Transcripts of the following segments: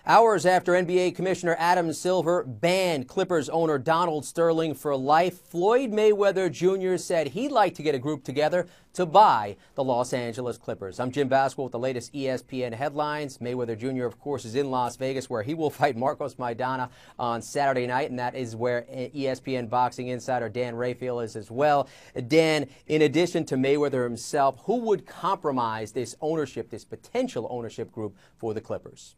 Hours after NBA Commissioner Adam Silver banned Clippers owner Donald Sterling for life, Floyd Mayweather Jr. said he'd like to get a group together to buy the Los Angeles Clippers. I'm Jim Baskel with the latest ESPN headlines. Mayweather Jr., of course, is in Las Vegas, where he will fight Marcos Maidana on Saturday night, and that is where ESPN boxing insider Dan Rafael is as well. Dan, in addition to Mayweather himself, who would compromise this ownership, this potential ownership group for the Clippers?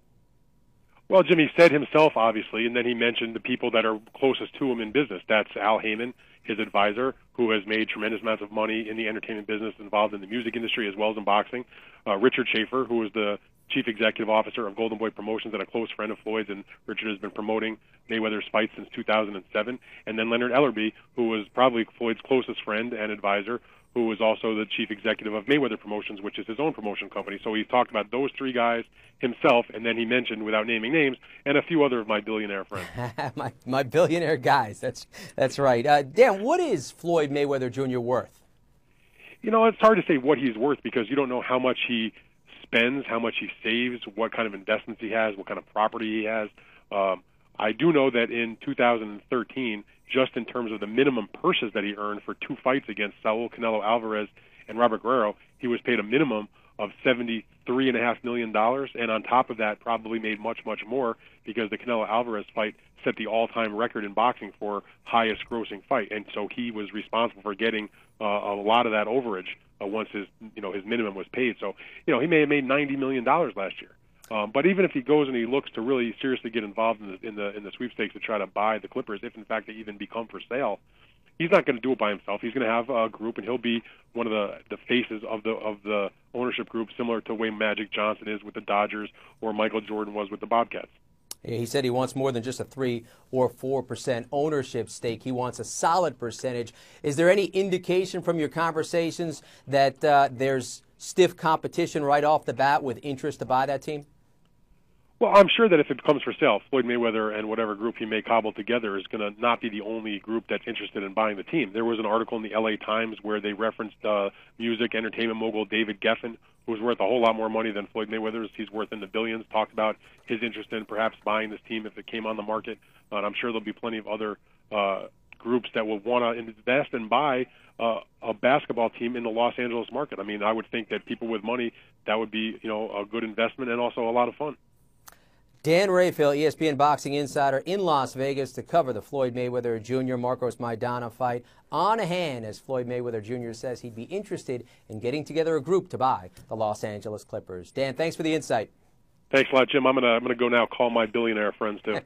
Well, Jim, he said himself, obviously, and then he mentioned the people that are closest to him in business. That's Al Heyman, his advisor, who has made tremendous amounts of money in the entertainment business, involved in the music industry as well as in boxing. Richard Schaefer, who is the chief executive officer of Golden Boy Promotions and a close friend of Floyd's, and Richard has been promoting Mayweather's fight since 2007. And then Leonard Ellerbe, who was probably Floyd's closest friend and advisor, who was also the chief executive of Mayweather Promotions, which is his own promotion company. So he talked about those three guys himself, and then he mentioned, without naming names, and a few other of my billionaire friends. my billionaire guys, that's right. Dan, what is Floyd Mayweather Jr. worth? You know, it's hard to say what he's worth because you don't know how much he spends, how much he saves, what kind of investments he has, what kind of property he has. I do know that in 2013, just in terms of the minimum purses that he earned for two fights against Saul Canelo Alvarez and Robert Guerrero, he was paid a minimum of $73.5 million, and on top of that probably made much, much more because the Canelo Alvarez fight set the all-time record in boxing for highest grossing fight, and so he was responsible for getting a lot of that overage once his minimum was paid. So, he may have made $90 million last year. But even if he goes and he looks to really seriously get involved in the sweepstakes to try to buy the Clippers, if in fact they even become for sale, he's not going to do it by himself. He's going to have a group, and he'll be one of the faces of the ownership group, similar to the way Magic Johnson is with the Dodgers or Michael Jordan was with the Bobcats. He said he wants more than just a 3 or 4% ownership stake. He wants a solid percentage. Is there any indication from your conversations that there's stiff competition right off the bat with interest to buy that team? Well, I'm sure that if it comes for sale, Floyd Mayweather and whatever group he may cobble together is going to not be the only group that's interested in buying the team. There was an article in the LA Times where they referenced music entertainment mogul David Geffen, who's worth a whole lot more money than Floyd Mayweather's. He's worth in the billions, talked about his interest in perhaps buying this team if it came on the market. And I'm sure there'll be plenty of other groups that will want to invest and buy a basketball team in the Los Angeles market. I mean, I would think that people with money, that would be, a good investment and also a lot of fun. Dan Rafael, ESPN boxing insider in Las Vegas to cover the Floyd Mayweather Jr. Marcos Maidana fight on hand, as Floyd Mayweather Jr. says he'd be interested in getting together a group to buy the Los Angeles Clippers. Dan, thanks for the insight. Thanks a lot, Jim. I'm gonna go now call my billionaire friends too.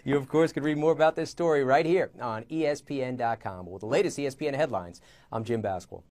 You, of course, can read more about this story right here on ESPN.com. With the latest ESPN headlines, I'm Jim Baskel.